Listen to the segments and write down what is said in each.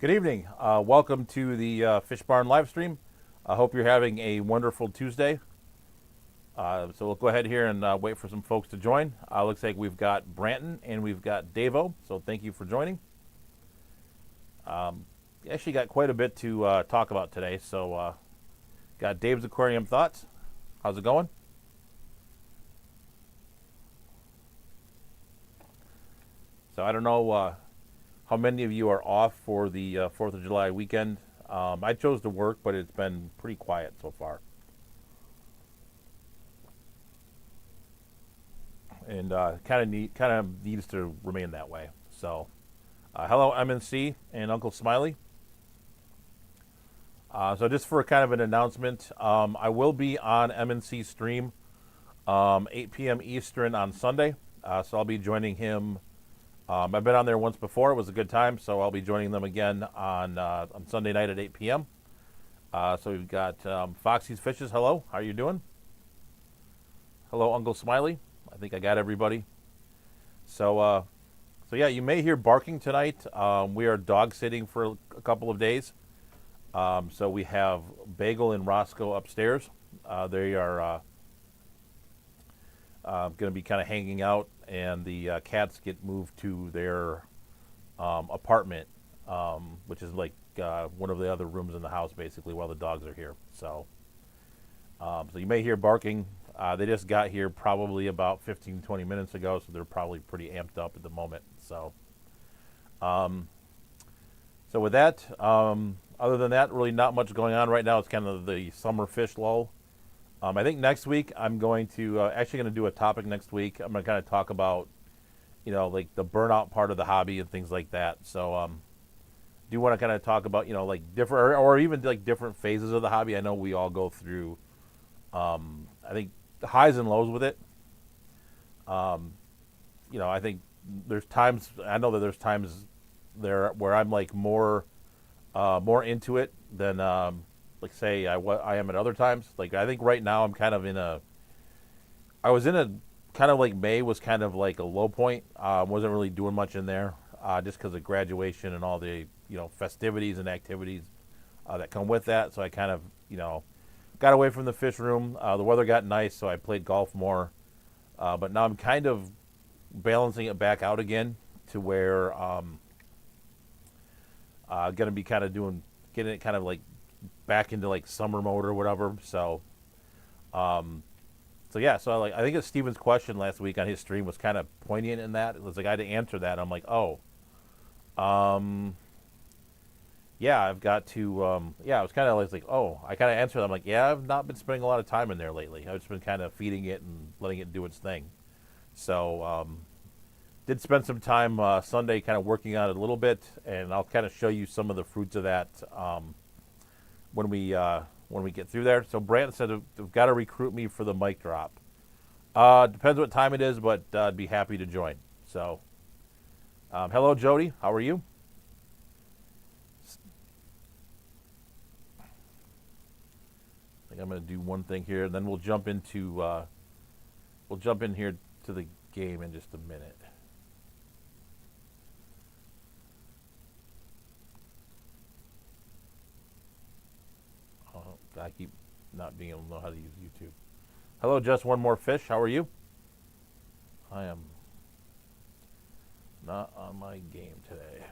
Good evening. Welcome to the Fish Barn live stream. I hope you're having a wonderful Tuesday. So we'll go ahead here and wait for some folks to join. Looks like we've got Branton and we've got Davo. So thank you for joining. Actually got quite a bit to talk about today. So got Dave's Aquarium Thoughts. How's it going? So I don't know how many of you are off for the 4th of July weekend. I chose to work, but it's been pretty quiet so far. And kind of needs to remain that way. So, hello MNC and Uncle Smiley. So just for kind of an announcement, I will be on MNC stream 8 p.m. Eastern on Sunday. So I'll be joining him. I've been on there once before. It was a good time, so I'll be joining them again on Sunday night at 8 p.m. So we've got Foxy's Fishes. Hello, how are you doing? Hello, Uncle Smiley. I think I got everybody. So yeah, you may hear barking tonight. We are dog sitting for a couple of days. So we have Bagel and Roscoe upstairs. They are going to be kind of hanging out, and the cats get moved to their apartment, which is like one of the other rooms in the house, basically, while the dogs are here. So you may hear barking. They just got here probably about 15, 20 minutes ago, so they're probably pretty amped up at the moment. So with that, other than that, really not much going on right now. It's kind of the summer fish lull. I think next week I'm going to actually going to do a topic next week. I'm going to kind of talk about, like the burnout part of the hobby and things like that. So do want to kind of talk about, like different or even like different phases of the hobby. I know we all go through, I think, highs and lows with it. I think there's times, I know that there's times there where I'm like more into it than like say I am at other times. Like I think right now I'm kind of I was in a kind of like May was kind of like a low point. Wasn't really doing much in there just because of graduation and all the festivities and activities that come with that. So I kind of got away from the fish room. The weather got nice, so I played golf more. But now I'm kind of balancing it back out again to where going to be kind of getting it kind of like back into like summer mode or whatever. So yeah. So I think it's Steven's question last week on his stream was kind of poignant in that. It was like I had to answer that. I'm like, yeah, I've got to, yeah, I was kind of like, I kind of answered. I'm like, yeah, I've not been spending a lot of time in there lately. I've just been kind of feeding it and letting it do its thing. So, did spend some time Sunday kind of working on it a little bit, and I'll kind of show you some of the fruits of that when we get through there. So Brant said they've got to recruit me for the mic drop. Depends what time it is, but I'd be happy to join. So, hello, Jody. How are you? I'm going to do one thing here, and then we'll jump in here to the game in just a minute. Oh, I keep not being able to know how to use YouTube. Hello, Just One More Fish. How are you? I am not on my game today.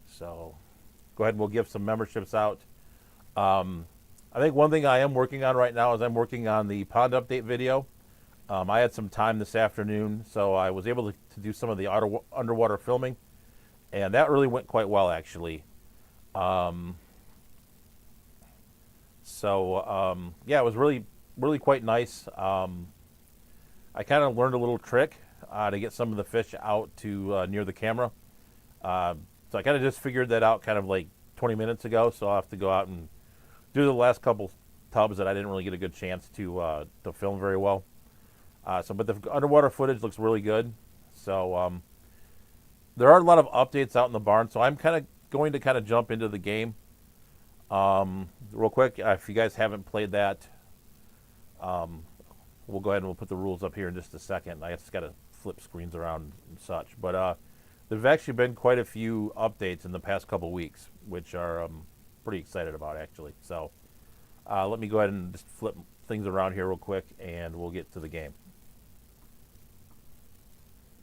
So go ahead and we'll give some memberships out. I think one thing I am working on right now is I'm working on the pond update video. I had some time this afternoon, so I was able to do some of the underwater filming, and that really went quite well, actually. Yeah, it was really, really quite nice. I kind of learned a little trick to get some of the fish out to near the camera. So I kind of just figured that out kind of like 20 minutes ago, so I'll have to go out and do the last couple tubs that I didn't really get a good chance to film very well. But the underwater footage looks really good. So there are a lot of updates out in the barn, so I'm kind of going to kind of jump into the game real quick. If you guys haven't played that, we'll go ahead and we'll put the rules up here in just a second. I just got to flip screens around and such. But there've actually been quite a few updates in the past couple weeks, which are pretty excited about actually. So let me go ahead and just flip things around here real quick, and we'll get to the game.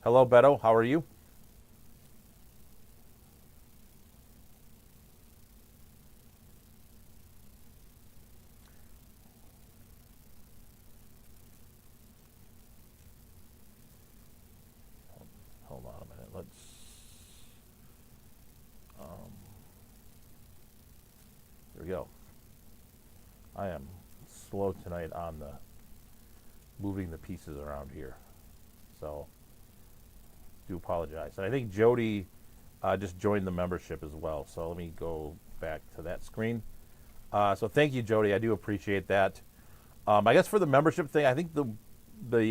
Hello, Beto. How are you? Hold on a minute. Um, Here we go. I am slow tonight on the moving the pieces around here, so do apologize. And I think Jody just joined the membership as well. So let me go back to that screen. So thank you, Jody. I do appreciate that. I guess for the membership thing, I think the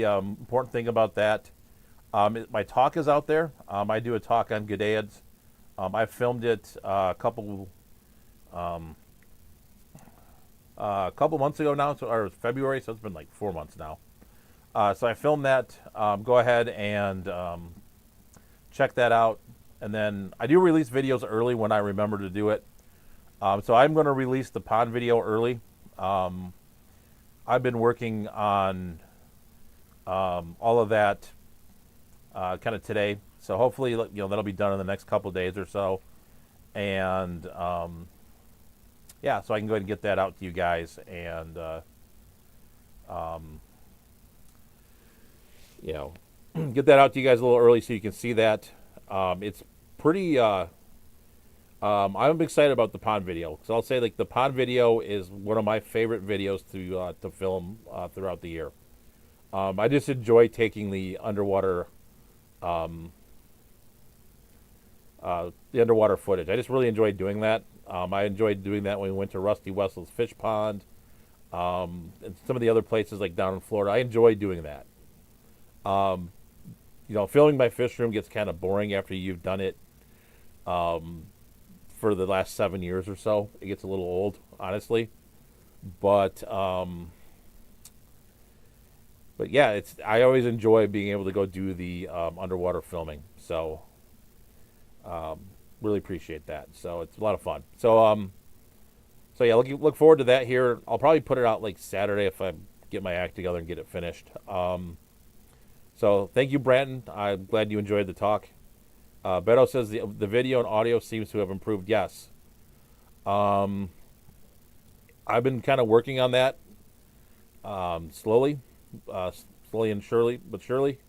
important thing about that, my talk is out there. I do a talk on Gadaeans. I filmed it a couple months ago now, or February, so it's been like 4 months now. So I filmed that. Go ahead and check that out. And then I do release videos early when I remember to do it. So I'm going to release the pond video early. I've been working on all of that kind of today. So hopefully, that'll be done in the next couple of days or so. And yeah, so I can go ahead and get that out to you guys, and get that out to you guys a little early so you can see that. It's pretty. I'm excited about the pond video, because I'll say the pond video is one of my favorite videos to film throughout the year. I just enjoy taking the underwater footage. I just really enjoy doing that. I enjoyed doing that when we went to Rusty Wessel's fish pond, and some of the other places like down in Florida. I enjoy doing that. Filming my fish room gets kind of boring after you've done it for the last 7 years or so. It gets a little old, honestly. But yeah, I always enjoy being able to go do the underwater filming. So really appreciate that. So it's a lot of fun. So yeah, look forward to that here. I'll probably put it out like Saturday if I get my act together and get it finished. So thank you, Brandon. I'm glad you enjoyed the talk. Beto says the video and audio seems to have improved. Yes. I've been kind of working on that slowly and surely, but surely.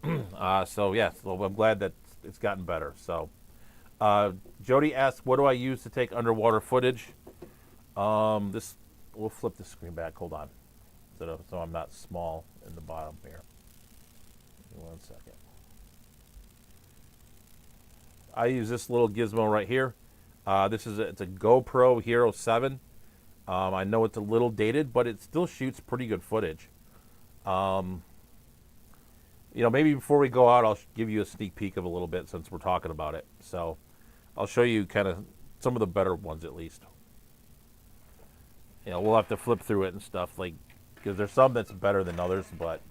So yeah, so I'm glad that it's gotten better. So Jody asks, what do I use to take underwater footage? We'll flip the screen back. Hold on, so I'm not small in the bottom here. Give me 1 second. I use this little gizmo right here. It's a GoPro Hero 7. I know it's a little dated, but it still shoots pretty good footage. Maybe before we go out, I'll give you a sneak peek of a little bit since we're talking about it. So I'll show you kind of some of the better ones at least. We'll have to flip through it and stuff, because there's some that's better than others. But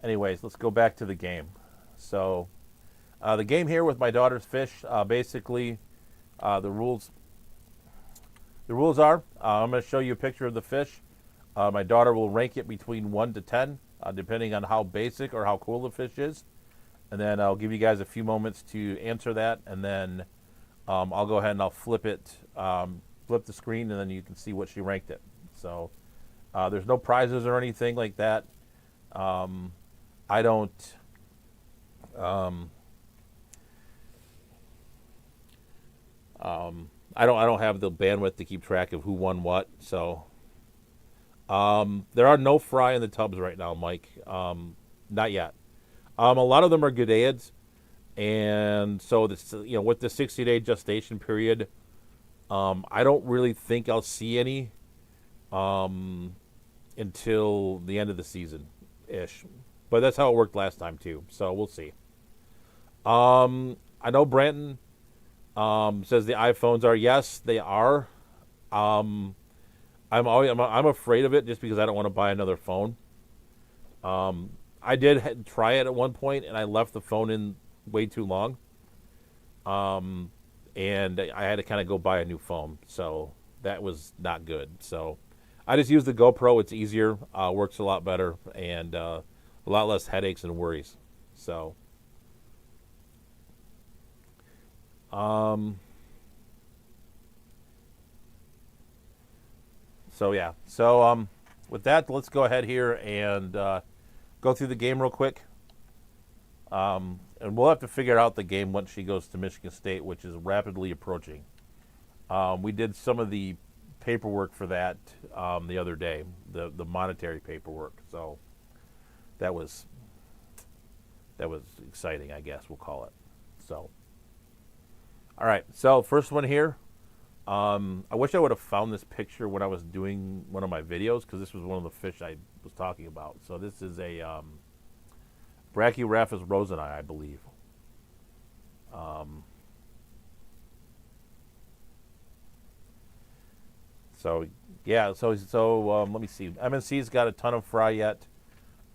anyways, let's go back to the game. So the game here with my daughter's fish, basically the rules are, I'm going to show you a picture of the fish. My daughter will rank it between 1 to 10, depending on how basic or how cool the fish is. And then I'll give you guys a few moments to answer that, and then I'll go ahead and I'll flip the screen, and then you can see what she ranked it. So there's no prizes or anything like that. I don't have the bandwidth to keep track of who won what. So there are no fry in the tubs right now, Mike. Not yet. A lot of them are Gadaeans, and so this, with the 60-day gestation period, I don't really think I'll see any until the end of the season ish. But that's how it worked last time too. So we'll see. I know Branton says the iPhones are. Yes, they are. I'm afraid of it just because I don't want to buy another phone. I did try it at one point, and I left the phone in way too long. And I had to kind of go buy a new phone, so that was not good. So I just use the GoPro. It's easier, works a lot better, and a lot less headaches and worries. So, um, so yeah. So with that, let's go ahead here and go through the game real quick. And we'll have to figure out the game once she goes to Michigan State, which is rapidly approaching. We did some of the paperwork for that the other day, the monetary paperwork. So that was exciting, I guess we'll call it. So, all right. So first one here. I wish I would have found this picture when I was doing one of my videos, because this was one of the fish I was talking about. So this is a Brachi Raphus roseni, I believe. So yeah, so let me see. MNC's got a ton of fry yet.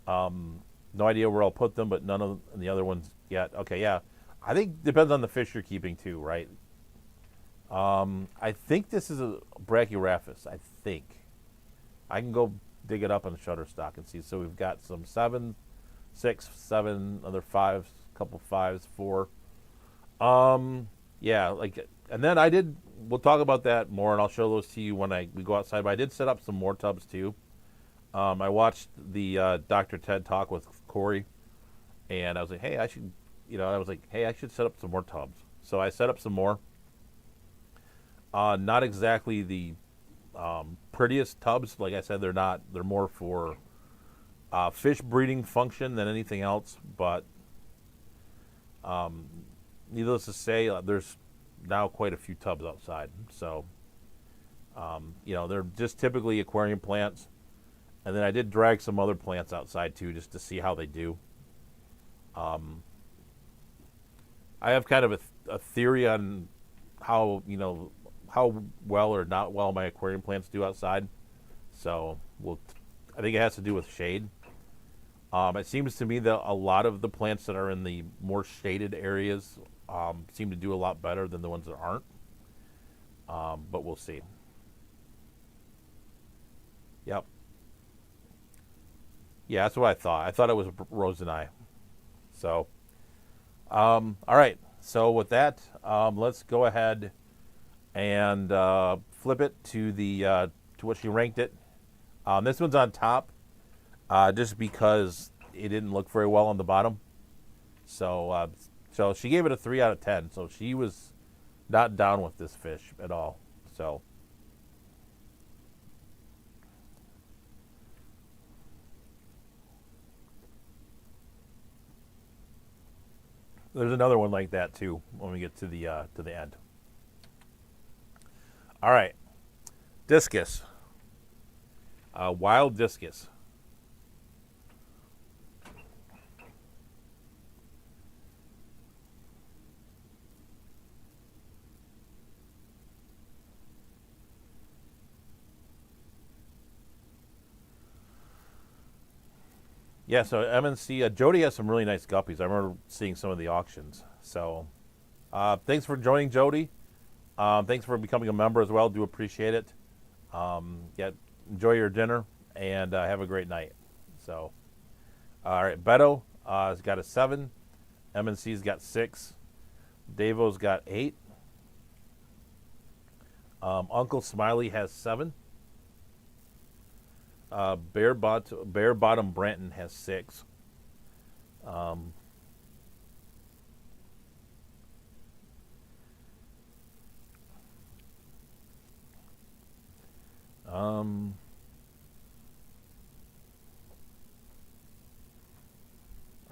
No idea where I'll put them, but none of the other ones yet. Okay, yeah. I think depends on the fish you're keeping too, right? I think this is a Brachi Raphus. I think I can go dig it up on the Shutterstock and see. So we've got some 7, 6, 7, other 5s, couple 5s, 4. Yeah, like, and then we'll talk about that more, and I'll show those to you when we go outside. But I did set up some more tubs too. I watched the Dr. Ted talk with Corey, and I was like, hey, I should set up some more tubs. So I set up some more. Not exactly the prettiest tubs. Like I said, they're more for fish breeding function than anything else. But needless to say, there's now quite a few tubs outside. So, they're just typically aquarium plants. And then I did drag some other plants outside too, just to see how they do. I have kind of a theory on how well or not well my aquarium plants do outside. So I think it has to do with shade. It seems to me that a lot of the plants that are in the more shaded areas seem to do a lot better than the ones that aren't. But we'll see. Yep. Yeah, that's what I thought. I thought it was roseni. So, all right. So with that, let's go ahead and flip it to to what she ranked it. This one's on top, just because it didn't look very well on the bottom. So she gave it a 3 out of 10. So she was not down with this fish at all. So. There's another one like that too when we get to the end. All right, Discus, wild Discus. Yeah, so MNC, Jody has some really nice guppies. I remember seeing some of the auctions. So thanks for joining, Jody. Thanks for becoming a member as well. Do appreciate it. Enjoy your dinner and have a great night. So, all right, Beto has got a 7. MNC's got 6. Davo's got 8. Uncle Smiley has 7. Bear Bottom Branton has 6. All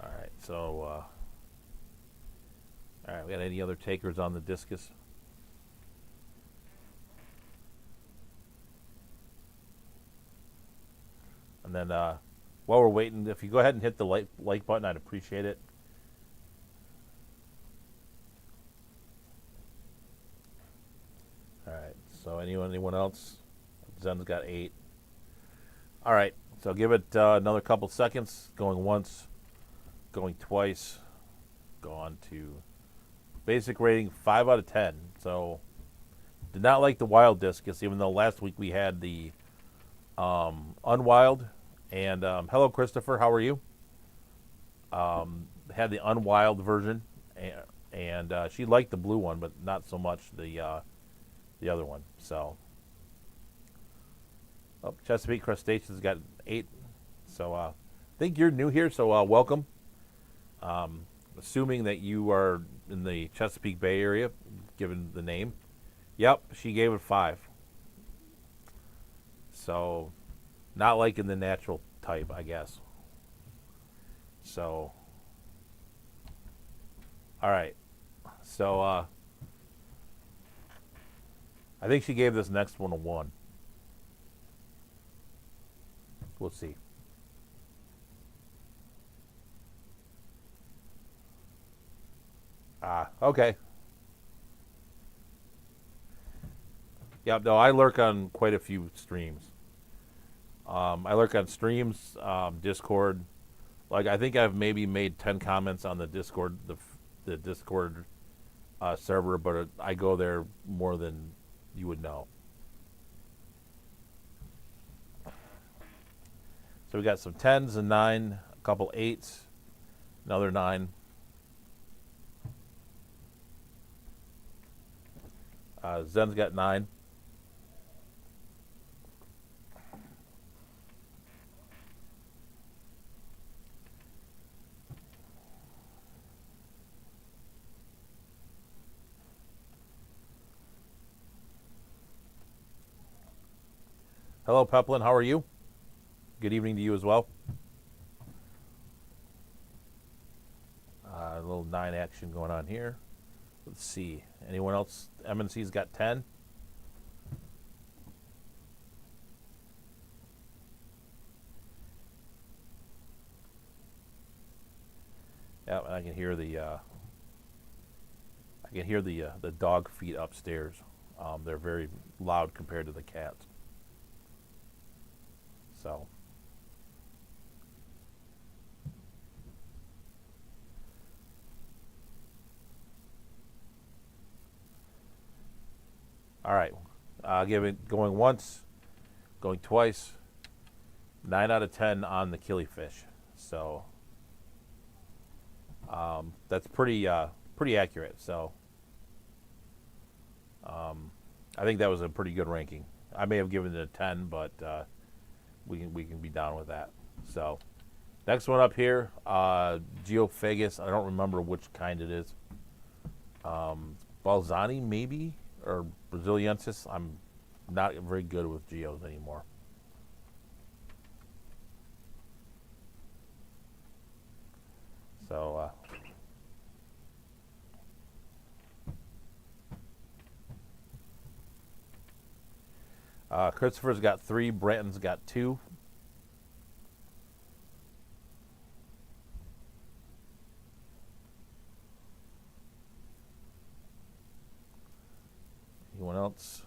right, so all right, we got any other takers on the Discus? And then while we're waiting, if you go ahead and hit the like button, I'd appreciate it. All right. So anyone else? Zen's got 8. All right. So give it another couple seconds. Going once, going twice. Go on to basic rating 5 out of 10. So did not like the wild discus, even though last week we had the unwild. And hello, Christopher. How are you? Had the unwild version, and she liked the blue one, but not so much the other one. So, Chesapeake Crustaceans got 8. So I think you're new here, so welcome. Assuming that you are in the Chesapeake Bay area, given the name. Yep, she gave it 5. So, not liking the natural type, I guess. So, all right. So, I think she gave this next one a 1. We'll see. Okay. Yeah, no, I lurk on quite a few streams. I lurk on streams, Discord. Like, I think I've maybe made 10 comments on the Discord, the Discord server, but I go there more than you would know. So we got some 10s and 9, a couple 8s, another 9. Zen's got 9. Hello, Peplin. How are you? Good evening to you as well. A little 9 action going on here. Let's see. Anyone else? MNC's got 10. Yeah, and I can hear the dog feet upstairs. They're very loud compared to the cats. So. All right. Give it going once, going twice. 9 out of 10 on the Killifish. So that's pretty accurate. So I think that was a pretty good ranking. I may have given it a 10, but we can be down with that. So next one up here, Geopagus. I don't remember which kind it is. Balzani maybe, or Braziliensis. I'm not very good with geos anymore. So Christopher's got 3. Branton's got 2. Anyone else?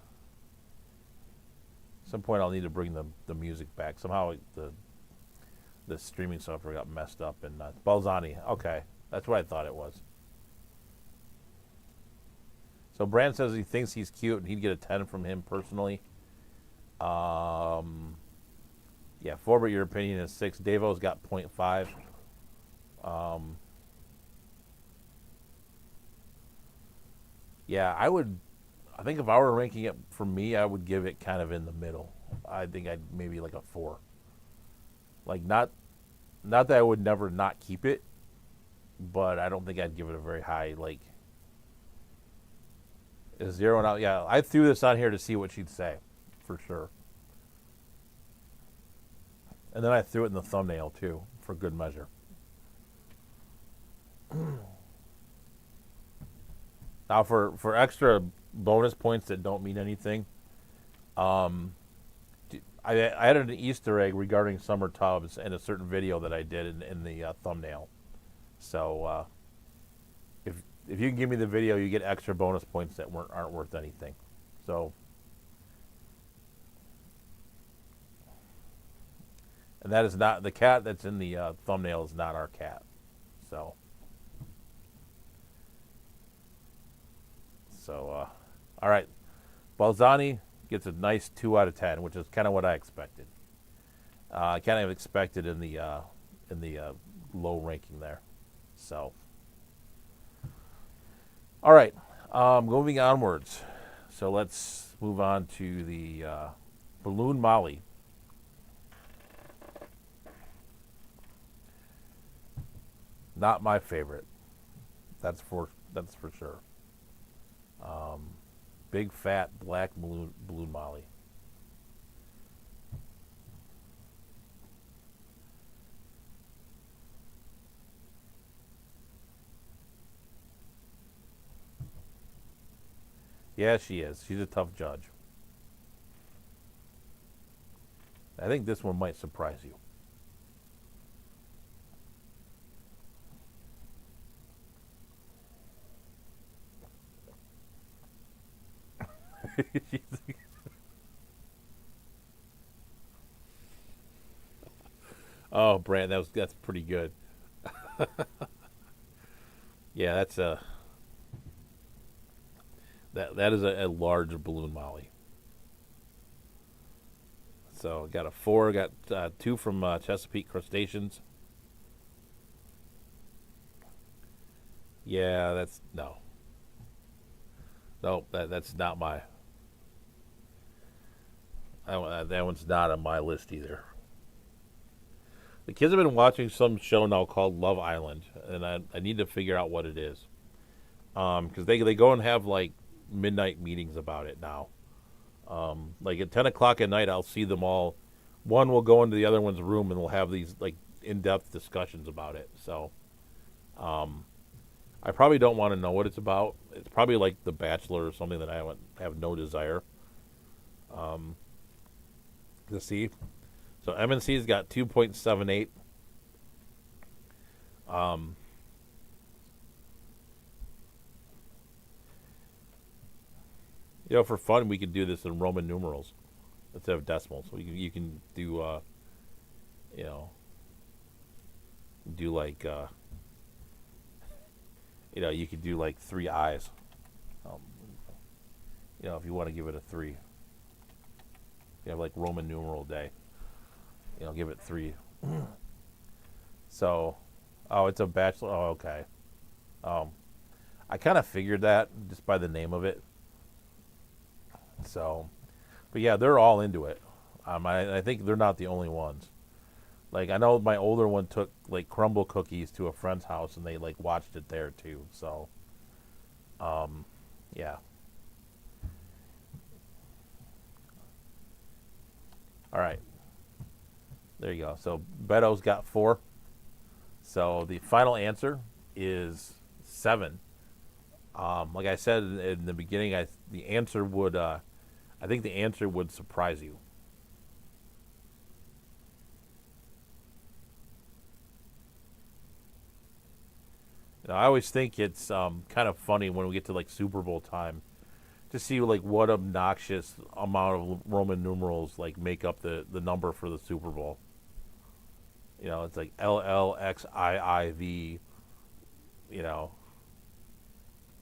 At some point I'll need to bring the music back. Somehow the streaming software got messed up. And Balzani. Okay. That's what I thought it was. So Brand says he thinks he's cute and he'd get a 10 from him personally. Yeah, Forbert, your opinion is 6. Davo's got 0.5. Yeah, I think if I were ranking it for me, I would give it kind of in the middle. I think I'd maybe like a 4. Like not that I would never not keep it, but I don't think I'd give it a very high, like, is 0 out. Yeah, I threw this on here to see what she'd say, for sure. And then I threw it in the thumbnail too, for good measure. Now for extra bonus points that don't mean anything, I added an Easter egg regarding summer tubs in a certain video that I did in the thumbnail. So if you can give me the video, you get extra bonus points that aren't worth anything. So And that is not the cat that's in the thumbnail is not our cat. So, all right. Balzani gets a nice 2 out of 10, which is kind of what I expected. I kind of expected in the low ranking there. So, all right. Moving onwards. So let's move on to the Balloon Molly. Not my favorite. That's for sure. Big fat black balloon Molly. Yeah, she is. She's a tough judge. I think this one might surprise you. Oh, Brand, that's pretty good. Yeah, that is a large balloon Molly. So got a 4. Got 2 from Chesapeake Crustaceans. Yeah, that's no. No, that's not my. That one's not on my list either. The kids have been watching some show now called Love Island, and I need to figure out what it is. Because they go and have like midnight meetings about it now. Like at 10 o'clock at night, I'll see them all. One will go into the other one's room and we'll have these like in-depth discussions about it. So, I probably don't want to know what it's about. It's probably like The Bachelor or something that I have no desire to see. So MNC's got 2.78. For fun, we could do this in Roman numerals instead of decimals. So you can do, do like, you could do like 3 eyes. If you want to give it a 3. You have like Roman numeral day. Give it 3. So, it's a bachelor. Oh, okay. I kind of figured that just by the name of it. So, but yeah, they're all into it. I think they're not the only ones. Like, I know my older one took like crumble cookies to a friend's house and they like watched it there too. So, yeah. All right. There you go. So Beto's got 4. So the final answer is 7. Like I said in the beginning, I think the answer would surprise you. I always think it's kind of funny when we get to like Super Bowl time to see like what obnoxious amount of Roman numerals like make up the number for the Super Bowl. It's like LLXIIV.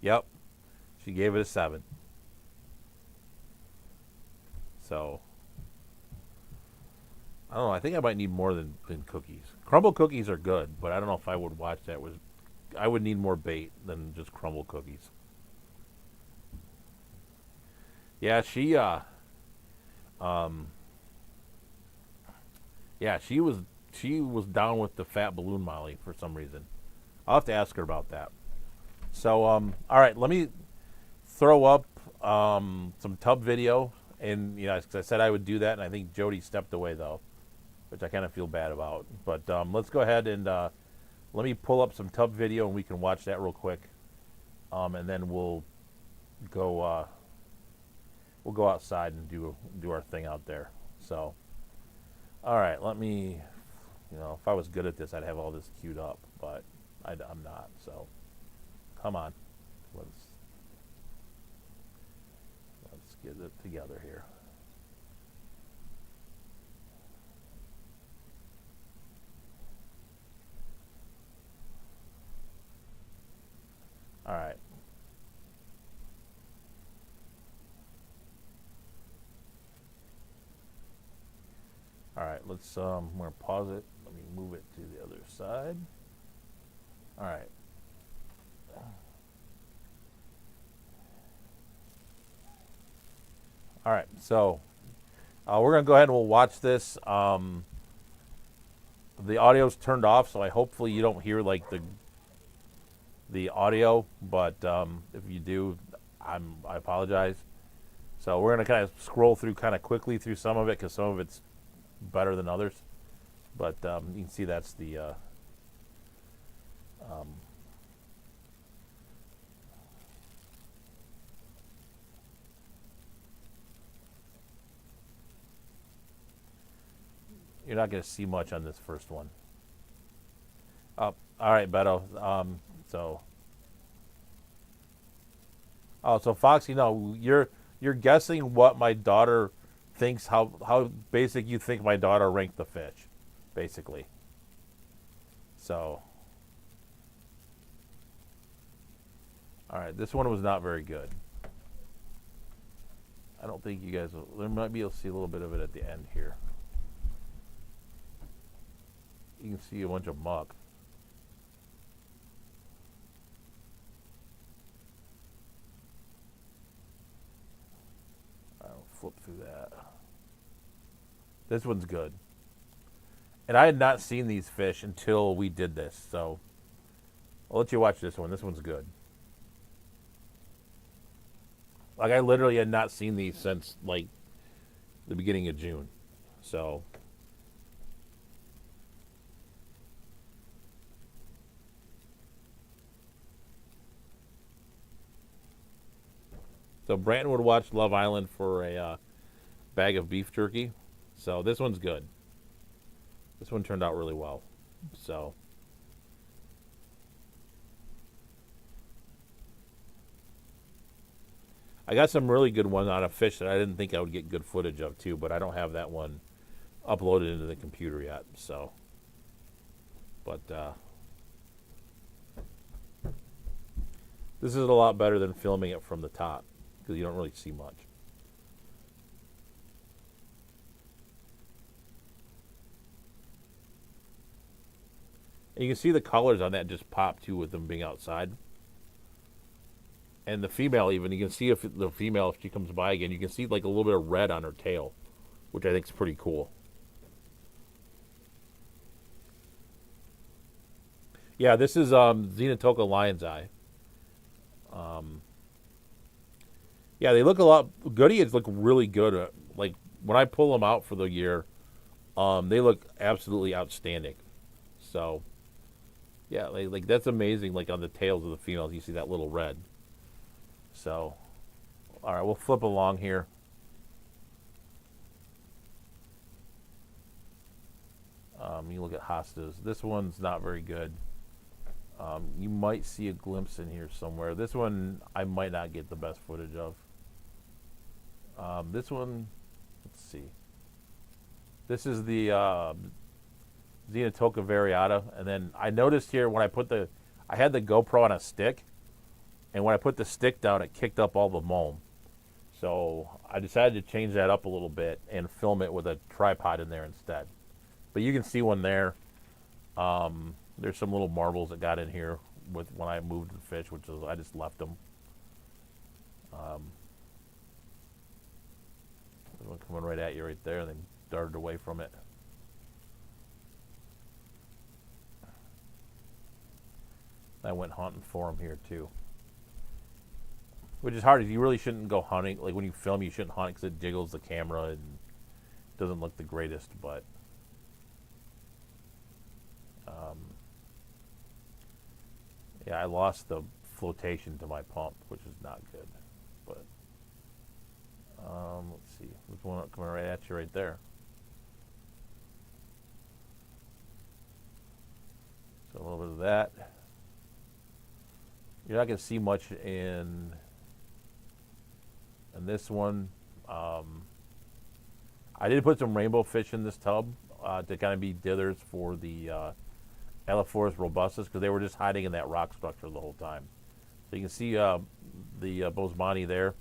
Yep, she gave it a 7. So I don't know. I think I might need more than cookies. Crumble cookies are good, but I don't know if I would watch that. I would need more bait than just crumble cookies. Yeah, she was down with the fat balloon Molly for some reason. I'll have to ask her about that. So all right, let me throw up some tub video, and because I said I would do that, and I think Jody stepped away though, which I kind of feel bad about. But let's go ahead and let me pull up some tub video, and we can watch that real quick, and then we'll go outside and do our thing out there. So, all right, let me. If I was good at this, I'd have all this queued up, but I'm not. So, come on, let's get it together here. let's I'm gonna pause it. Let me move it to the other side. All right. All right. So we're gonna go ahead and we'll watch this. The audio's turned off, so hopefully you don't hear like the audio. But if you do, I apologize. So we're gonna kind of scroll through kind of quickly through some of it because some of it's better than others. But you can see that's the you're not going to see much on this first one. Oh, all right, Beto. So, so Foxy, no, you're guessing what my daughter thinks. How basic you think my daughter ranked the fish, basically. So, all right, this one was not very good. I don't think you guys will. There might be able to see a little bit of it at the end here. You can see a bunch of muck. I'll flip through that. This one's good. And I had not seen these fish until we did this, so I'll let you watch this one. This one's good. Like, I literally had not seen these since, like, the beginning of June. So, Brandon would watch Love Island for a bag of beef jerky. So this one's good. This one turned out really well. So I got some really good ones on a fish that I didn't think I would get good footage of too, but I don't have that one uploaded into the computer yet. So, but this is a lot better than filming it from the top because you don't really see much. And you can see the colors on that just pop too with them being outside. And the female even, you can see if the female, if she comes by again, you can see like a little bit of red on her tail, which I think is pretty cool. Yeah, this is Xenotoka Lion's Eye. Yeah, they look a lot. Goodies look really good. Like when I pull them out for the year, they look absolutely outstanding. So, yeah, like that's amazing. Like on the tails of the females, you see that little red. So, all right, we'll flip along here. You look at hostas. This one's not very good. You might see a glimpse in here somewhere. This one I might not get the best footage of. This one, let's see. This is the Xenotoka variata, and then I noticed here when I had the GoPro on a stick, and when I put the stick down, it kicked up all the moam. So I decided to change that up a little bit and film it with a tripod in there instead. But you can see one there. There's some little marbles that got in here with when I moved the fish, which is I just left them. One coming right at you right there, and then darted away from it. I went hunting for them here too, which is hard. You really shouldn't go hunting. Like when you film, you shouldn't hunt because it jiggles the camera and doesn't look the greatest. But yeah, I lost the flotation to my pump, which is not good. But let's see, there's one coming right at you right there. So a little bit of that. You're not going to see much in this one. I did put some rainbow fish in this tub to kind of be dithers for the Elaphorus robustus because they were just hiding in that rock structure the whole time. So you can see the Bosemani there.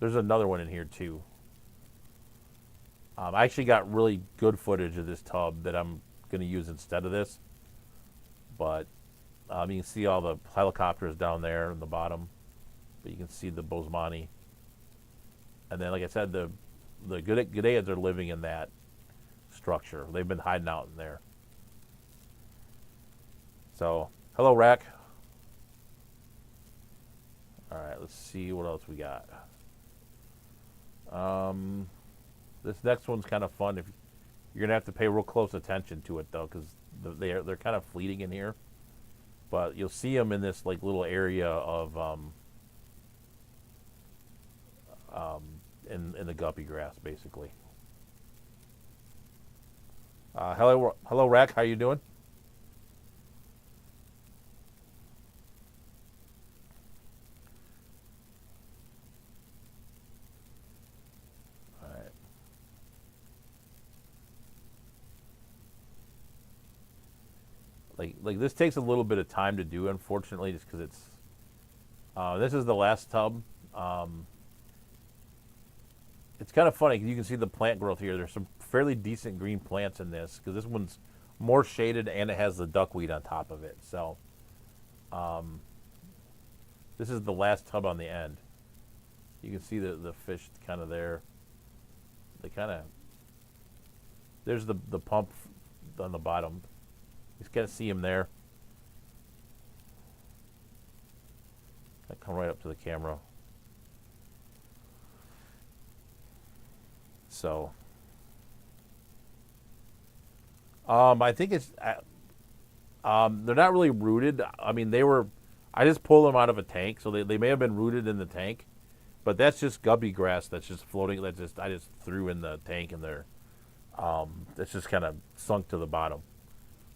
There's another one in here too. I actually got really good footage of this tub that I'm going to use instead of this. But you can see all the helicopters down there in the bottom. But you can see the Bosemani. And then, like I said, the Gudeids are living in that structure. They've been hiding out in there. So, hello, Rack. All right, let's see what else we got. This next one's kind of fun. If you're gonna have to pay real close attention to it though, because they're kind of fleeting in here. But you'll see them in this like little area of in the guppy grass, basically. Hello, Rack. How you doing? All right. Like this takes a little bit of time to do, unfortunately, just because it's. This is the last tub. It's kind of funny. You can see the plant growth here. There's some fairly decent green plants in this because this one's more shaded and it has the duckweed on top of it. So, this is the last tub on the end. You can see the fish kind of there. They kind of. There's the pump on the bottom. You just can't see him there. I come right up to the camera. So, I think it's, they're not really rooted. I mean, I just pulled them out of a tank, so they may have been rooted in the tank, but that's just guppy grass that's just floating. I just threw in the tank and it's just kind of sunk to the bottom.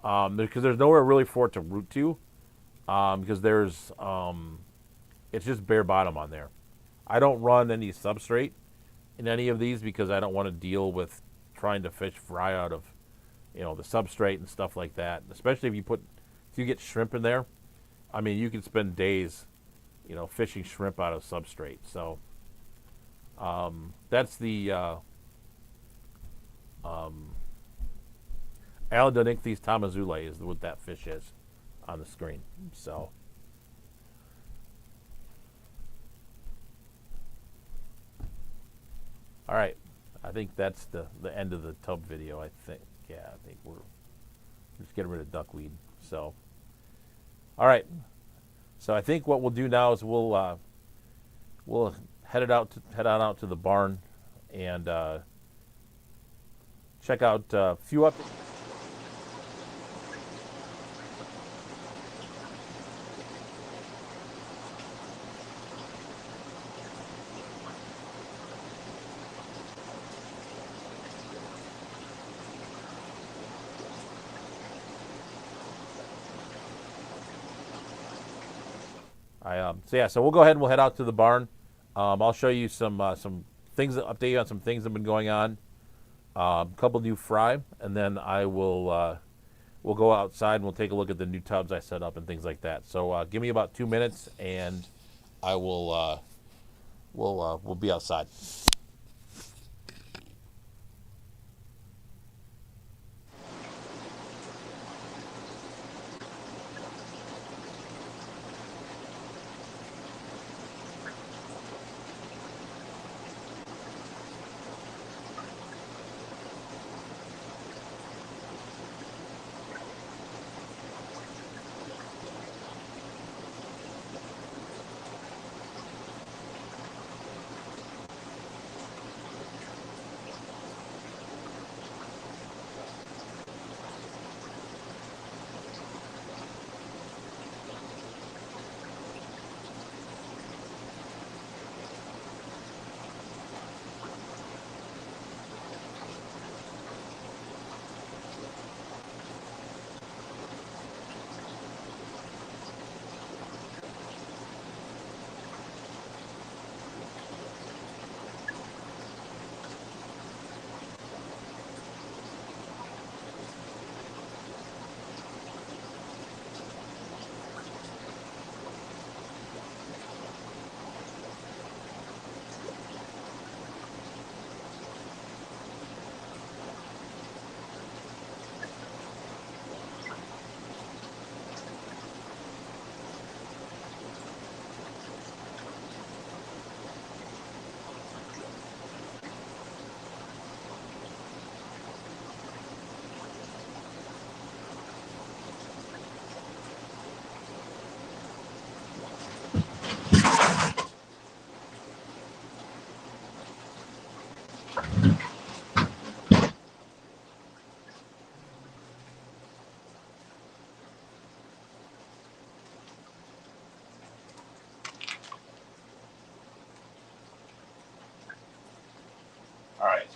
Because there's nowhere really for it to root to, because it's just bare bottom on there. I don't run any substrate in any of these because I don't want to deal with trying to fish fry out of, the substrate and stuff like that. Especially if you get shrimp in there. I mean, you can spend days, fishing shrimp out of substrate. So, that's the Alodonychthes tamazulae is what that fish is on the screen. So. All right, I think that's the end of the tub video. I think we're just getting rid of duckweed. So, all right. So I think what we'll do now is we'll head on out to the barn and check out a few updates. So we'll go ahead and we'll head out to the barn. I'll show you some things, update you on some things that have been going on. A couple new fry, and then we'll go outside and we'll take a look at the new tubs I set up and things like that. So give me about 2 minutes, and I will we'll be outside.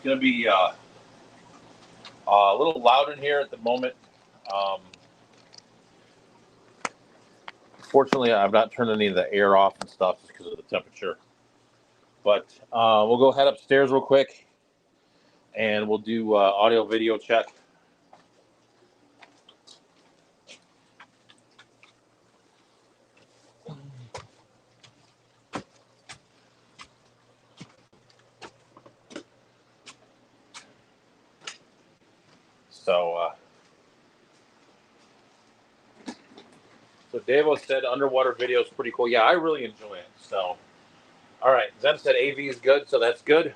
going to be a little loud in here at the moment. Fortunately, I've not turned any of the air off and stuff just because of the temperature. But we'll go head upstairs real quick, and we'll do audio video check. So Davo said underwater video is pretty cool. Yeah, I really enjoy it. So, all right. Zen said AV is good, so that's good.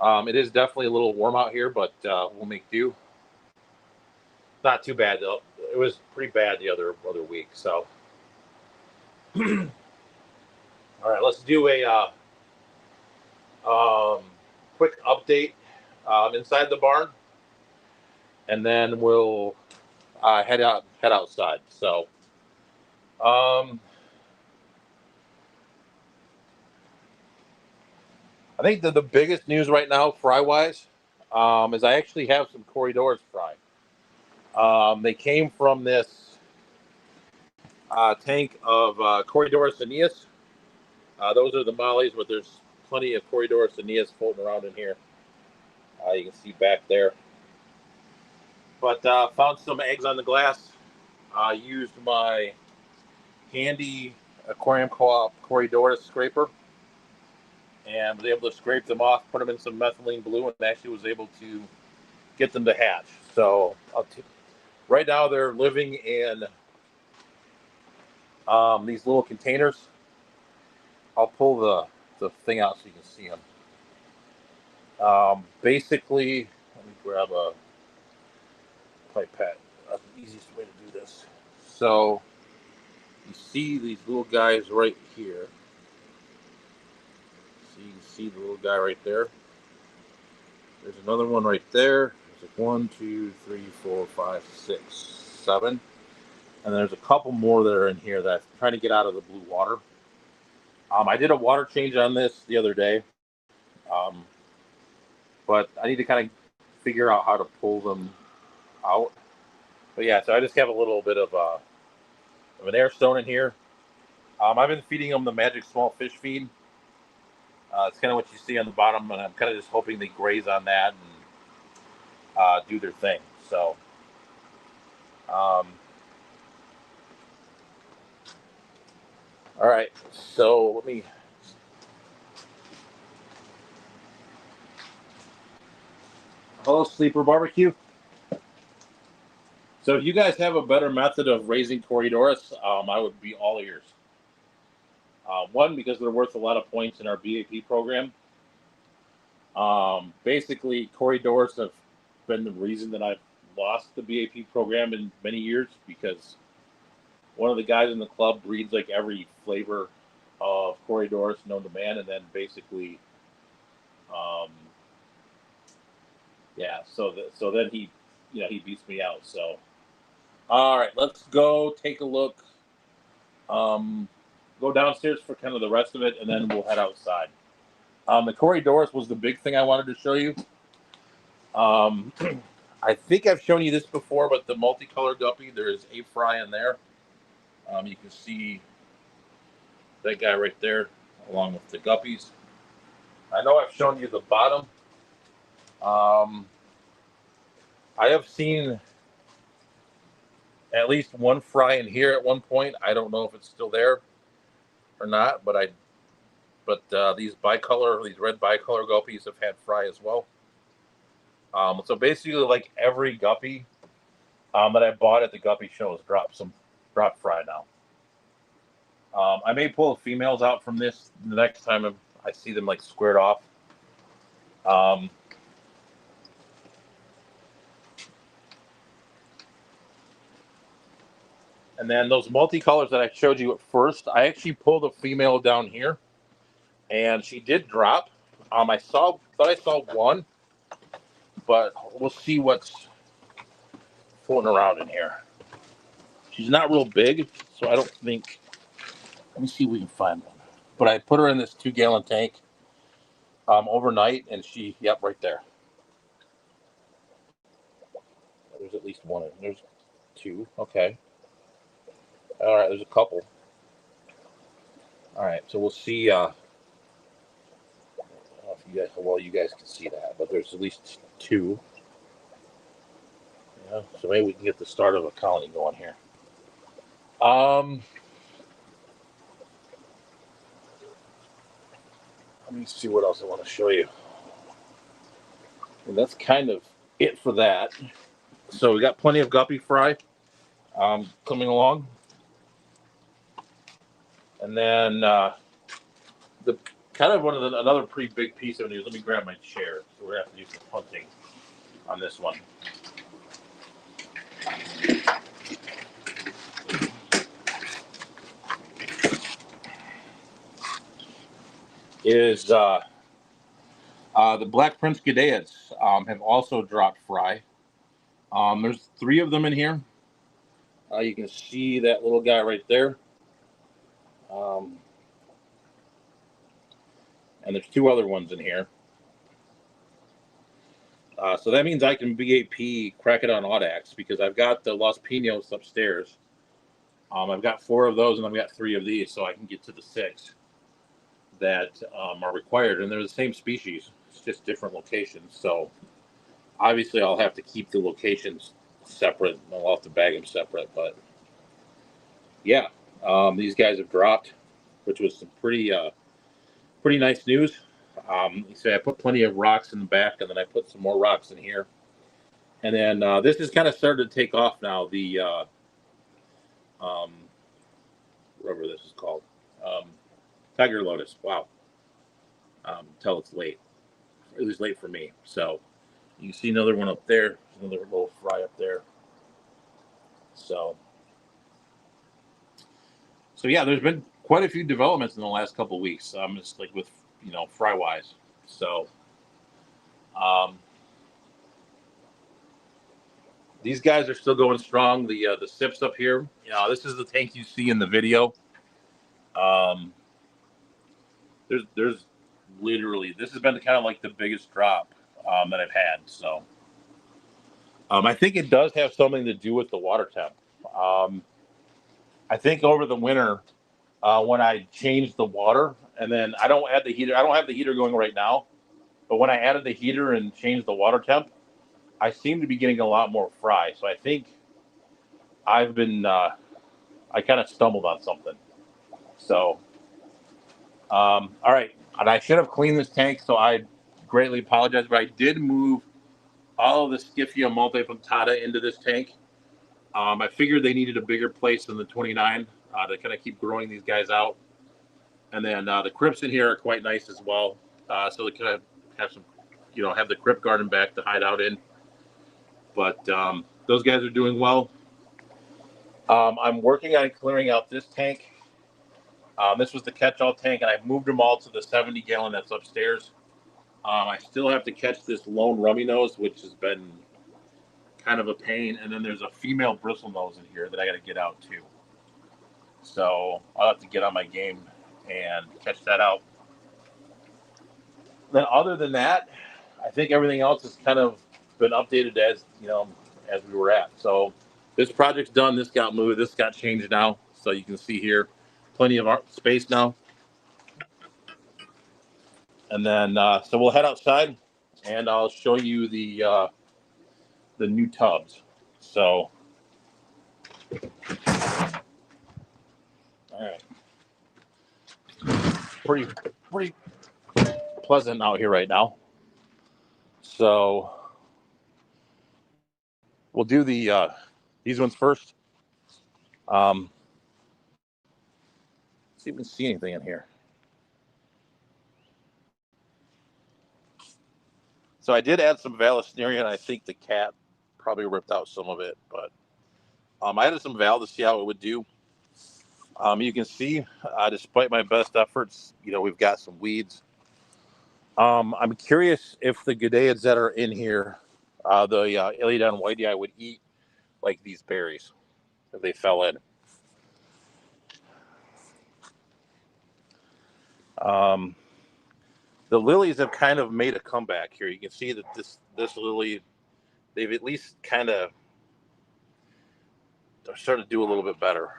It is definitely a little warm out here, but we'll make do. Not too bad though. It was pretty bad the other week. So, all right. Let's do a quick update inside the barn, and then we'll head outside. So, I think the biggest news right now, fry wise, is I actually have some corridors fry. They came from this tank of Corridorus aeneas. Those are the mollies, but there's plenty of Corridorus aeneas floating around in here. You can see back there. But found some eggs on the glass. Used my handy Aquarium Co-op Corridorus scraper and was able to scrape them off, put them in some methylene blue, and actually was able to get them to hatch. So right now they're living in these little containers. I'll pull the thing out so you can see them. Basically, let me grab a pipette. That's the easiest way to do this. So you see these little guys right here. So you can see the little guy right there. There's another one right there. There's like 1, 2, 3, 4, 5, 6, 7. And there's a couple more that are in here that I'm trying to get out of the blue water. I did a water change on this the other day. But I need to kind of figure out how to pull them out. But yeah, so I just have a little bit of an air stone in here. I've been feeding them the magic small fish feed. It's kind of what you see on the bottom, and I'm kind of just hoping they graze on that and do their thing. So, all right. So let me. Hello, Sleeper Barbecue. So if you guys have a better method of raising Corridorus, I would be all ears. One, because they're worth a lot of points in our BAP program. Basically, Corridorus have been the reason that I've lost the BAP program in many years, because one of the guys in the club breeds like every flavor of Corridorus known to man, and then basically, yeah. So then he beats me out. So, all right, let's go take a look. Go downstairs for kind of the rest of it, and then we'll head outside. The Corridorus was the big thing I wanted to show you. I think I've shown you this before, but the multicolored guppy, there's a fry in there. You can see that guy right there, along with the guppies. I know I've shown you the bottom. I have seen at least one fry in here at one point. I don't know if it's still there or not, but these red bicolor guppies have had fry as well. So basically, like every guppy that I bought at the guppy shows drop fry now. I may pull the females out from this the next time I see them like squared off. And then those multicolors that I showed you at first, I actually pulled a female down here, and she did drop. I thought I saw one, but we'll see what's floating around in here. She's not real big, so I don't think. Let me see if we can find one. But I put her in this 2-gallon tank, overnight, and yep, right there. There's at least one. There's two. Okay. All right. There's a couple. All right. So we'll see. I don't know if you guys can see that, but there's at least two. Yeah. So maybe we can get the start of a colony going here. Let me see what else I want to show you. And that's kind of it for that. So we got plenty of guppy fry coming along. And then the kind of another pretty big piece of news. Let me grab my chair. So we're gonna have to do some punting on this one. Is the Black Prince Gideids have also dropped fry. There's 3 of them in here. You can see that little guy right there. And there's 2 other ones in here. So that means I can BAP crack it on Audax because I've got the Los Pinos upstairs. I've got 4 of those and I've got 3 of these, so I can get to the 6 that are required. And they're the same species, it's just different locations. So obviously I'll have to keep the locations separate. I'll have to bag them separate. But yeah, these guys have dropped, which was some pretty nice news. So I put plenty of rocks in the back, and then I put some more rocks in here. And then this has kind of started to take off now. The whatever this is called, Tiger Lotus. Wow. Until it's late. It was late for me. So you can see another one up there. Another little fry up there. So yeah, there's been quite a few developments in the last couple of weeks. Just like with fry wise. So these guys are still going strong. The sips up here. This is the tank you see in the video. There's literally, this has been kind of like the biggest drop that I've had. So I think it does have something to do with the water temp. I think over the winter when I changed the water, and then I don't add the heater. I don't have the heater going right now, but when I added the heater and changed the water temp, I seem to be getting a lot more fry. So I think I've been, I kind of stumbled on something. So, all right. And I should have cleaned this tank, so I greatly apologize, but I did move all of the Scyphia multipunctata into this tank. I figured they needed a bigger place than the 29 to kind of keep growing these guys out. And then the crypts in here are quite nice as well. So they kind of have some, have the crypt garden back to hide out in. But those guys are doing well. I'm working on clearing out this tank. This was the catch-all tank, and I moved them all to the 70-gallon that's upstairs. I still have to catch this lone rummy nose, which has been kind of a pain. And then there's a female bristle nose in here that I got to get out too. So I'll have to get on my game and catch that out. Then other than that, I think everything else has kind of been updated as we were at. So this project's done. This got moved. This got changed now. So you can see here, plenty of space now. And then so we'll head outside, and I'll show you the new tubs. So all right, pretty pleasant out here right now. So we'll do these ones first. See if we can see anything in here. So I did add some Vallisneria, and I think the cat probably ripped out some of it. But I added some Val to see how it would do. You can see, despite my best efforts, we've got some weeds. I'm curious if the Gideids that are in here, the Iliodon whitei, would eat like these berries if they fell in. The lilies have kind of made a comeback here. You can see that this lily, they've at least kind of they're starting to do a little bit better.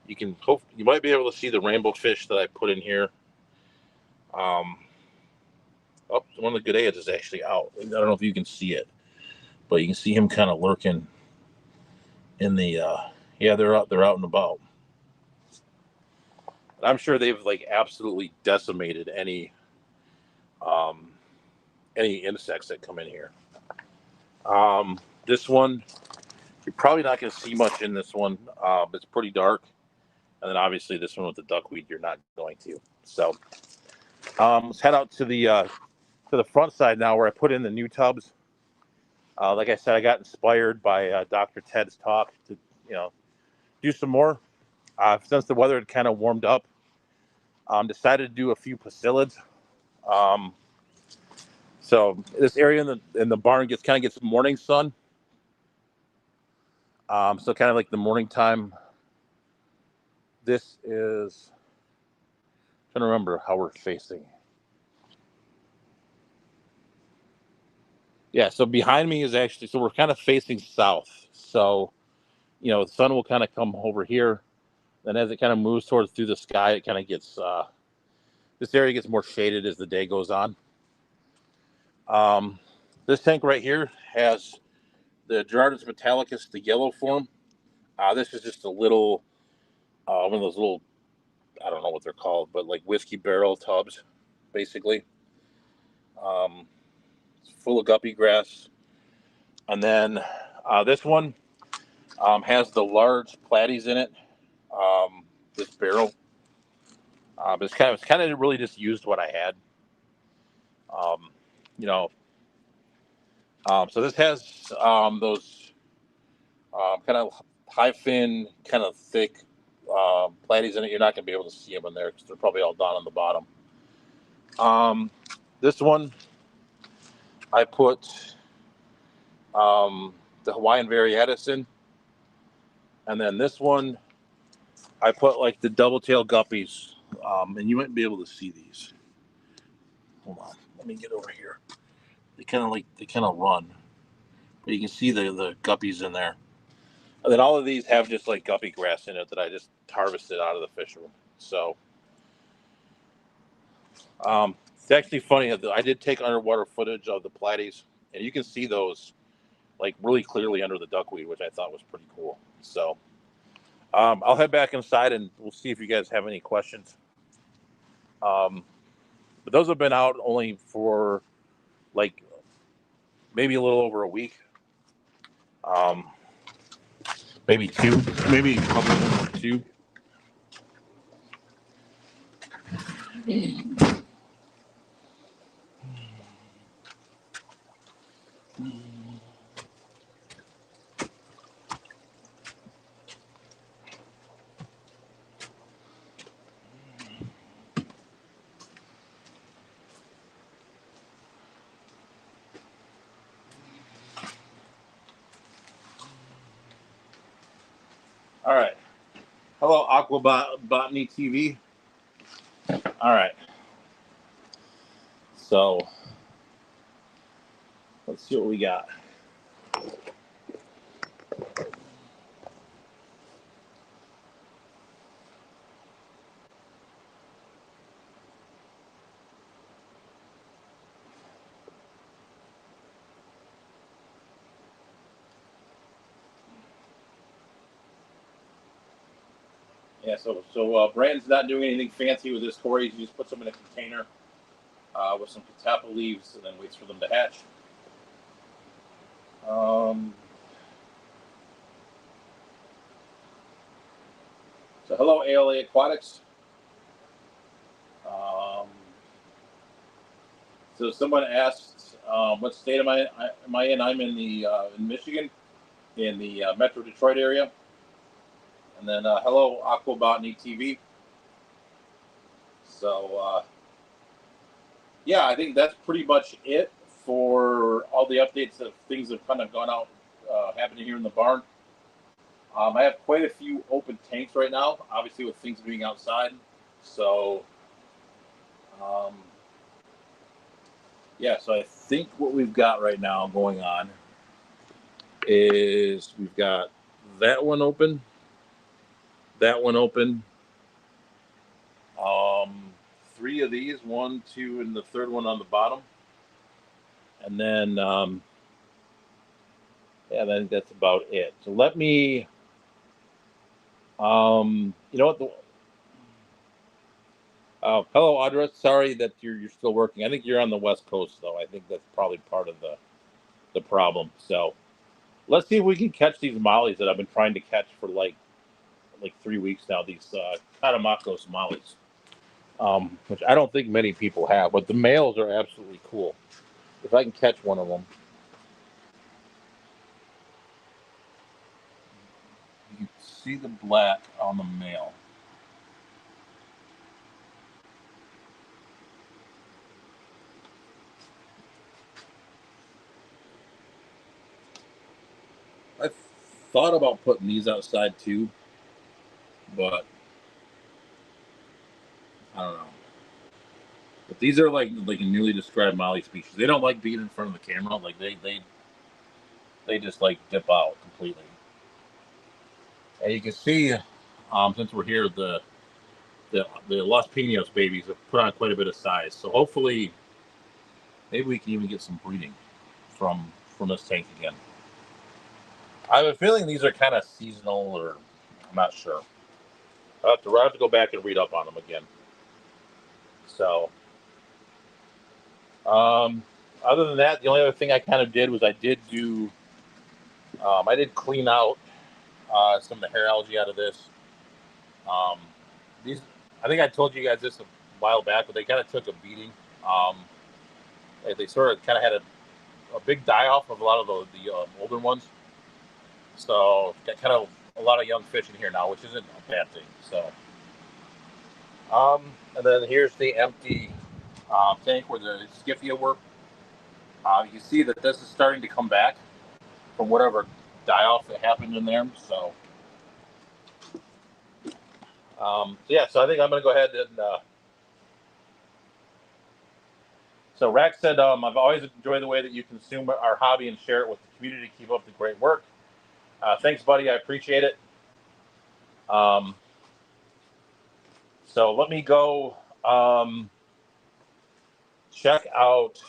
You might be able to see the rainbow fish that I put in here. Oh, one of the Gudeias is actually out. I don't know if you can see it, but you can see him kind of lurking in the. Yeah, they're out and about. I'm sure they've like absolutely decimated any insects that come in here. This one, you're probably not going to see much in this one. It's pretty dark, and then obviously this one with the duckweed, you're not going to. So let's head out to the front side now, where I put in the new tubs. Like I said, I got inspired by Dr. Ted's talk to do some more. Since the weather had kind of warmed up, decided to do a few pasilids. So this area in the barn gets morning sun. So kind of like the morning time. This is, I'm trying to remember how we're facing. Yeah, so behind me is actually, so we're kind of facing south. So, the sun will kind of come over here. Then as it kind of moves through the sky, it kind of gets, this area gets more shaded as the day goes on. This tank right here has the Gerardus metallicus, the yellow form. This is just a little, one of those little, I don't know what they're called, but like whiskey barrel tubs, basically. It's full of guppy grass. And then this one has the large platies in it. This barrel. It's kind of really just used what I had. You know, so this has those kind of high fin, kind of thick platies in it. You're not going to be able to see them in there because they're probably all down on the bottom. This one, I put the Hawaiian Variatus in. And then this one, I put like the double-tailed guppies. And you might be able to see these. Hold on, let me get over here. They kind of run. But you can see the guppies in there. And then all of these have just like guppy grass in it that I just harvested out of the fish room. So it's actually funny. I did take underwater footage of the platies, and you can see those like really clearly under the duckweed, which I thought was pretty cool. So I'll head back inside and we'll see if you guys have any questions. But those have been out only for like maybe a little over a week. Maybe two, maybe a couple of them, two. All right. Hello, Aqua Botany TV. All right. So let's see what we got. Yeah, so Brandon's not doing anything fancy with his tories. He just puts them in a container with some catappa leaves and then waits for them to hatch. So hello, ALA Aquatics. So someone asked, what state am I in? I'm in in Michigan, in the Metro Detroit area. And then hello, Aqua Botany TV. So yeah, I think that's pretty much it for all the updates of things that have kind of gone out, happening here in the barn. I have quite a few open tanks right now, obviously with things being outside. So, um, yeah, so I think what we've got right now going on is we've got that one open, that one open, um, three of these, one, two, and the third one on the bottom. And then, yeah, I think that's about it. So let me, you know what? Hello, Audra. Sorry that you're still working. I think you're on the West Coast, though. I think that's probably part of the problem. So let's see if we can catch these mollies that I've been trying to catch for like 3 weeks now. These Katamakos mollies, which I don't think many people have, but the males are absolutely cool. If I can catch one of them, you can see the black on the male. I thought about putting these outside too, but I don't know. But these are like a newly described molly species. They don't like being in front of the camera. Like they just like dip out completely. And you can see, since we're here, the Los Pinos babies have put on quite a bit of size. So hopefully, maybe we can even get some breeding from this tank again. I have a feeling these are kind of seasonal, or I'm not sure. I have to go back and read up on them again. So, um, other than that, the only other thing I kind of did was I did clean out some of the hair algae out of this. Um, these, I think I told you guys this a while back, but they kind of took a beating. Um, they sort of kind of had a big die off of a lot of the older ones. So got kind of a lot of young fish in here now, which isn't a bad thing. So, and then here's the empty tank where the Skiffia were. You can see that this is starting to come back from whatever die off that happened in there. So, yeah, so I think I'm going to go ahead and. So Rack said, I've always enjoyed the way that you consume our hobby and share it with the community. Keep up the great work. Thanks, buddy. I appreciate it. Um, so let me go check out.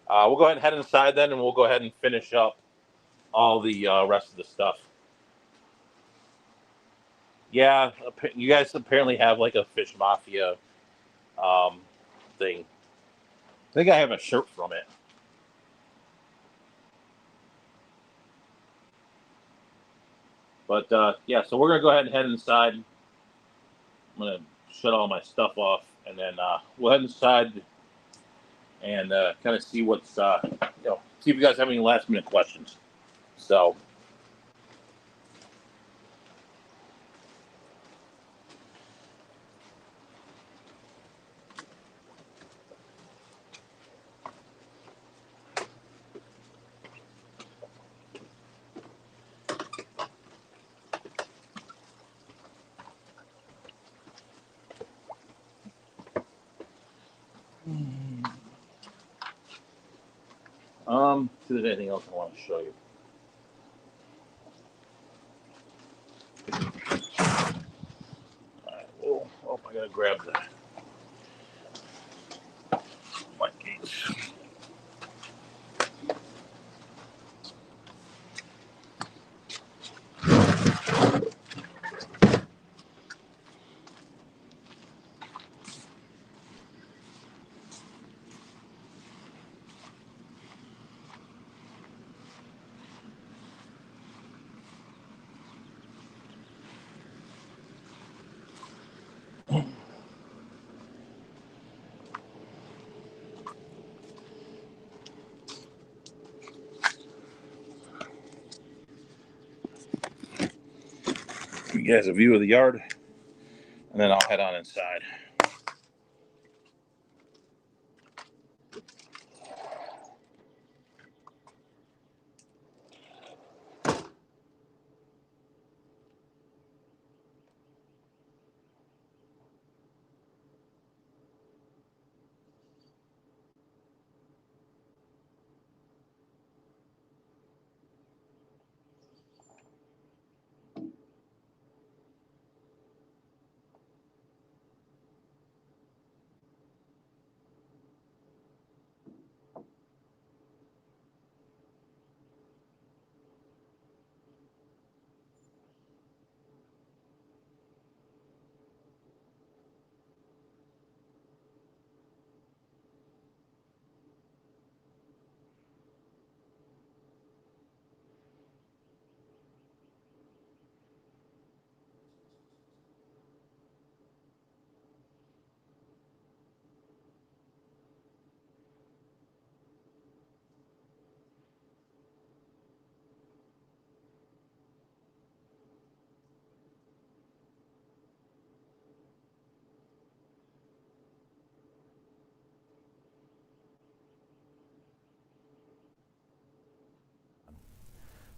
We'll go ahead and head inside then, and we'll go ahead and finish up all the rest of the stuff. Yeah, you guys apparently have like a fish mafia um, thing. I think I have a shirt from it. But yeah, so we're gonna go ahead and head inside. I'm gonna shut all my stuff off, and then we'll head inside and kind of see what's see if you guys have any last minute questions. So. See if there's anything else I want to show you. All right, well, I gotta grab my case. Give you guys a view of the yard, and then I'll head on inside.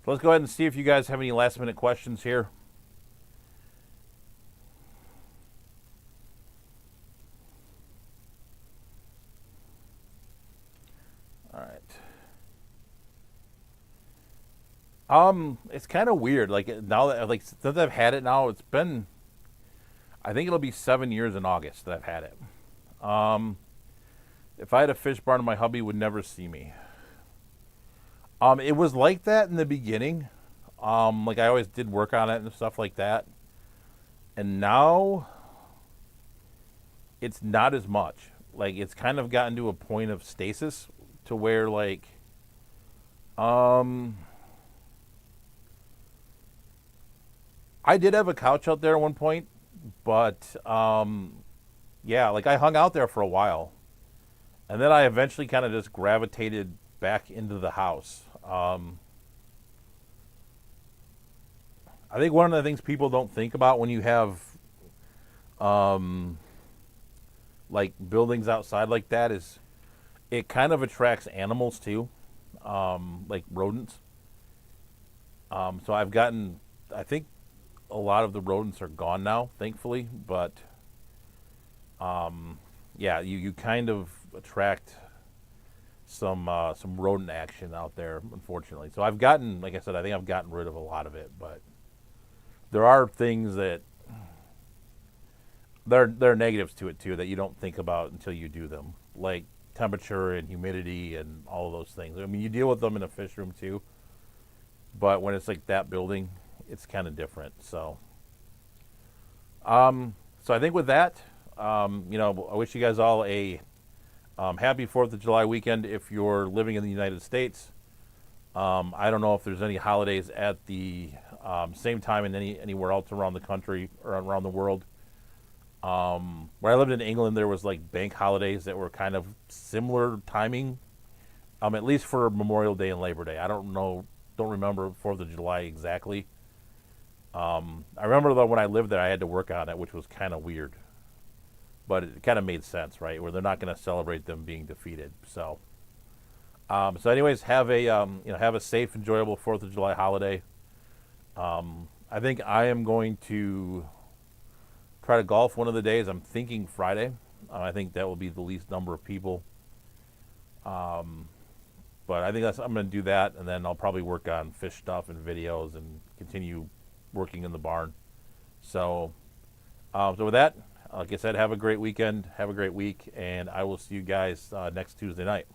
So let's go ahead and see if you guys have any last minute questions here. All right. It's kind of weird. Like now that since I've had it now, it's been, I think it'll be 7 years in August that I've had it. Um, if I had a fish barn, my hubby would never see me. It was like that in the beginning. Like I always did work on it and stuff like that. And now it's not as much. Like it's kind of gotten to a point of stasis to where um I did have a couch out there at one point, but yeah, like I hung out there for a while. And then I eventually kind of just gravitated back into the house. I think one of the things people don't think about when you have um, like buildings outside like that is it kind of attracts animals too, like rodents. So I've gotten, I think a lot of the rodents are gone now, thankfully, but yeah, you kind of attract some rodent action out there, unfortunately. So I've gotten, like I said, I think I've gotten rid of a lot of it, but there are things that there are negatives to it too that you don't think about until you do them, like temperature and humidity and all of those things. I mean, you deal with them in a fish room too, but when it's like that building, it's kind of different. So I think with that, I wish you guys all a happy 4th of July weekend if you're living in the United States. I don't know if there's any holidays at the same time in anywhere else around the country or around the world. Where I lived in England, there was like bank holidays that were kind of similar timing, at least for Memorial Day and Labor Day. I don't remember 4th of July exactly. I remember though when I lived there, I had to work on it, which was kind of weird, but it kind of made sense, right? Where they're not going to celebrate them being defeated. So anyways, have a safe, enjoyable 4th of July holiday. I think I am going to try to golf one of the days. I'm thinking Friday. I think that will be the least number of people. But I think I'm going to do that, and then I'll probably work on fish stuff and videos and continue working in the barn. So with that, like I said, have a great weekend, have a great week, and I will see you guys next Tuesday night.